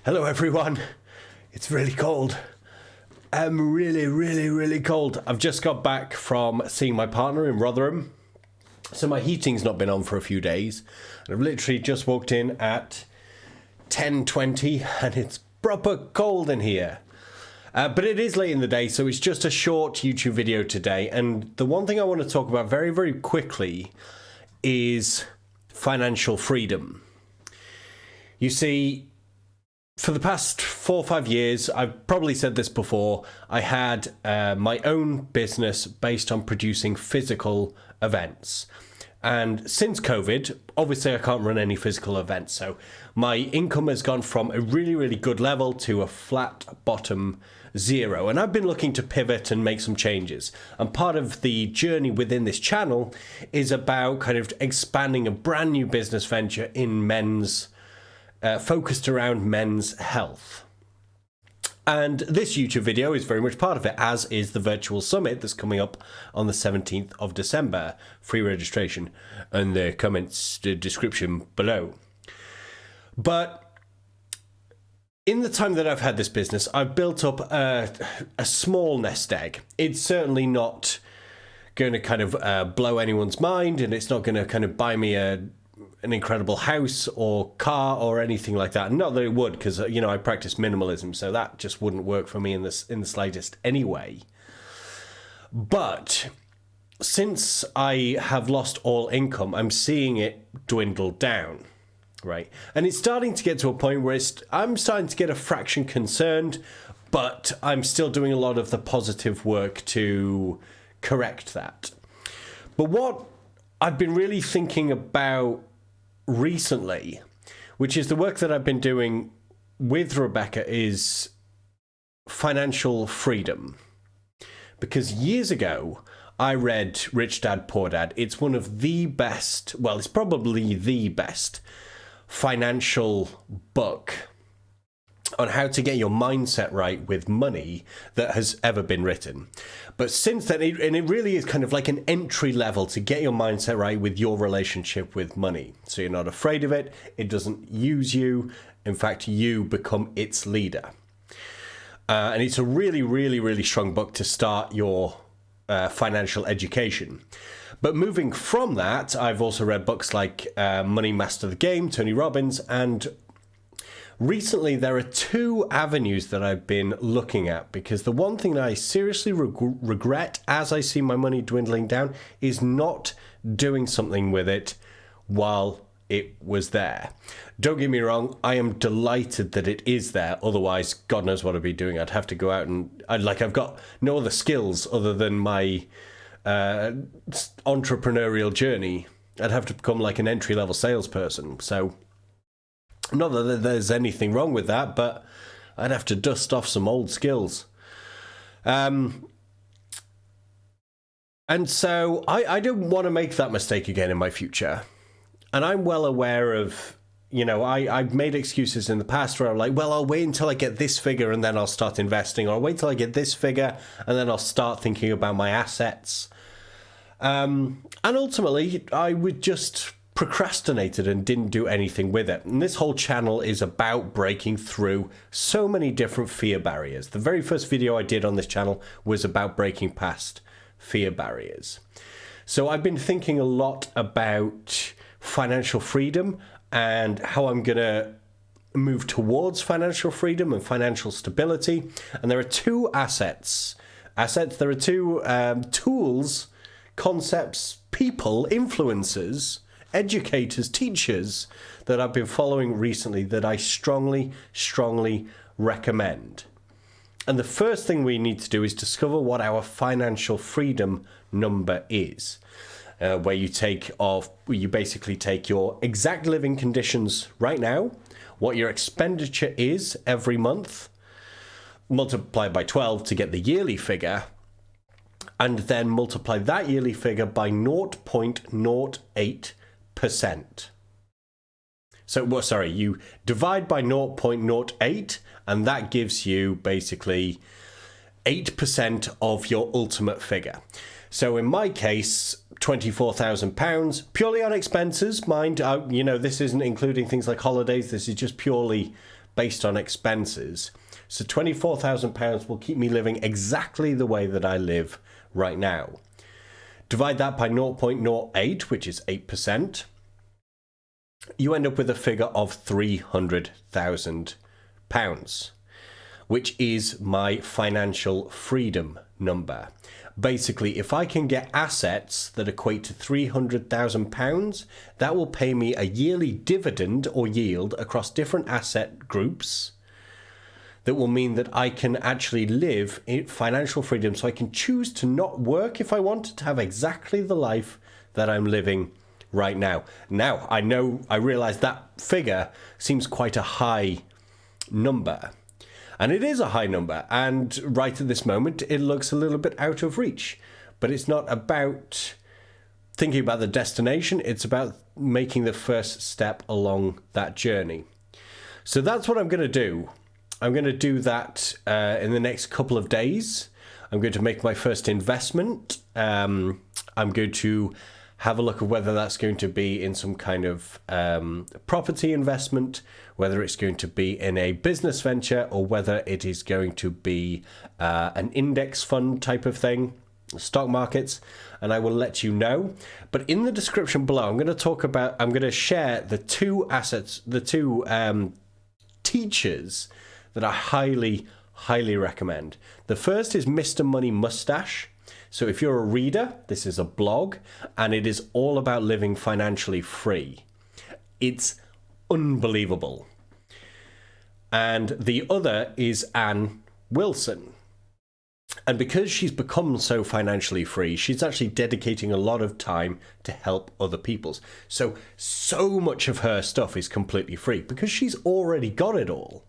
Hello everyone. It's really cold. I'm really cold. I've just got back from seeing my partner in Rotherham. So my heating's not been on for a few days. And I've literally just walked in at 10:20 and it's proper cold in here. But it is late in the day, so it's just a short YouTube video today. And the one thing I want to talk about very quickly is financial freedom. You see, for the past 4 or 5 years, I've probably said this before, I had my own business based on producing physical events. And since COVID, obviously I can't run any physical events. So my income has gone from a really good level to a flat bottom zero. And I've been looking to pivot and make some changes. And part of the journey within this channel is about kind of expanding a brand new business venture in men's focused around men's health. And this YouTube video is very much part of it, as is the virtual summit that's coming up on the 17th of December. Free registration and the comments description below. But in the time that I've had this business, I've built up a small nest egg. It's certainly not going to kind of blow anyone's mind, and it's not going to kind of buy me an incredible house or car or anything like that. Not that it would, because I practice minimalism, so that just wouldn't work for me in the slightest anyway. But since I have lost all income, I'm seeing it dwindle down, right? And it's starting to get to a point where I'm starting to get a fraction concerned, but I'm still doing a lot of the positive work to correct that. But what I've been really thinking about recently, which is the work that I've been doing with Rebecca, is financial freedom. Because years ago, I read Rich Dad, Poor Dad. It's one of the best, well, it's probably the best financial book on how to get your mindset right with money that has ever been written. But since then, it really is kind of like an entry level to get your mindset right with your relationship with money. So you're not afraid of it. It doesn't use you. In fact, you become its leader. And it's a really strong book to start your financial education. But moving from that, I've also read books like Money Master the Game, Tony Robbins, and recently, there are 2 avenues that I've been looking at, because the one thing that I seriously regret as I see my money dwindling down is not doing something with it while it was there. Don't get me wrong, I am delighted that it is there. Otherwise, God knows what I'd be doing. I'd have to go out and I've got no other skills other than my entrepreneurial journey. I'd have to become like an entry-level salesperson. So not that there's anything wrong with that, but I'd have to dust off some old skills. And so I don't want to make that mistake again in my future. And I'm well aware of, I've made excuses in the past where I'm like, well, I'll wait until I get this figure and then I'll start investing. Or I'll wait till I get this figure and then I'll start thinking about my assets. And ultimately, I would just procrastinated and didn't do anything with it. And this whole channel is about breaking through so many different fear barriers. The very first video I did on this channel was about breaking past fear barriers. So I've been thinking a lot about financial freedom and how I'm going to move towards financial freedom and financial stability. And there are 2 there are 2 tools, concepts, people, influencers, educators, teachers that I've been following recently that I strongly recommend. And the first thing we need to do is discover what our financial freedom number is, where you basically take your exact living conditions right now, what your expenditure is every month, multiply by 12 to get the yearly figure, and then multiply that yearly figure by 0.08%. So, you divide by 0.08, and that gives you basically 8% of your ultimate figure. So in my case, £24,000 purely on expenses. Mind, this isn't including things like holidays. This is just purely based on expenses. So £24,000 will keep me living exactly the way that I live right now. Divide that by 0.08, which is 8%. You end up with a figure of £300,000, which is my financial freedom number. Basically, if I can get assets that equate to £300,000, that will pay me a yearly dividend or yield across different asset groups. That will mean that I can actually live in financial freedom, so I can choose to not work if I want, to have exactly the life that I'm living right now. Now, I realize that figure seems quite a high number. And it is a high number. And right at this moment, it looks a little bit out of reach. But it's not about thinking about the destination. It's about making the first step along that journey. So that's what I'm going to do. I'm going to do that in the next couple of days. I'm going to make my first investment. I'm going to have a look at whether that's going to be in some kind of property investment, whether it's going to be in a business venture, or whether it is going to be an index fund type of thing, stock markets, and I will let you know. But in the description below, I'm going to share the two assets, the two teachers that I highly, highly recommend. The first is Mr. Money Mustache. So if you're a reader, this is a blog, and it is all about living financially free. It's unbelievable. And the other is Anne Wilson. And because she's become so financially free, she's actually dedicating a lot of time to help other people. So much of her stuff is completely free because she's already got it all.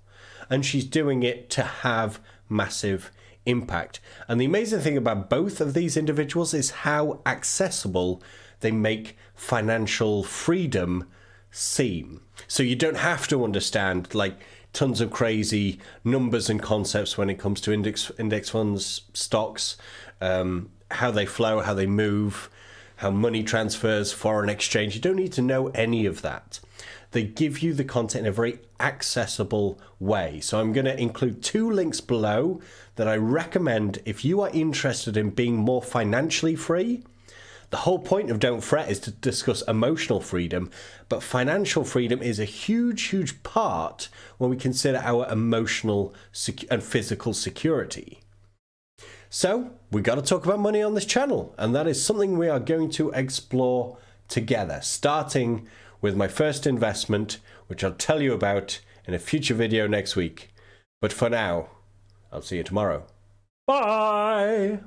And she's doing it to have massive impact. And the amazing thing about both of these individuals is how accessible they make financial freedom seem. So you don't have to understand like tons of crazy numbers and concepts when it comes to index funds, stocks, how they flow, how they move, how money transfers, foreign exchange. You don't need to know any of that. They give you the content in a very accessible way. So I'm going to include 2 links below that I recommend if you are interested in being more financially free. The whole point of Don't Fret is to discuss emotional freedom, but financial freedom is a huge, huge part when we consider our emotional and physical security. So we got to talk about money on this channel, and that is something we are going to explore together, starting with my first investment, which I'll tell you about in a future video next week. But for now, I'll see you tomorrow. Bye!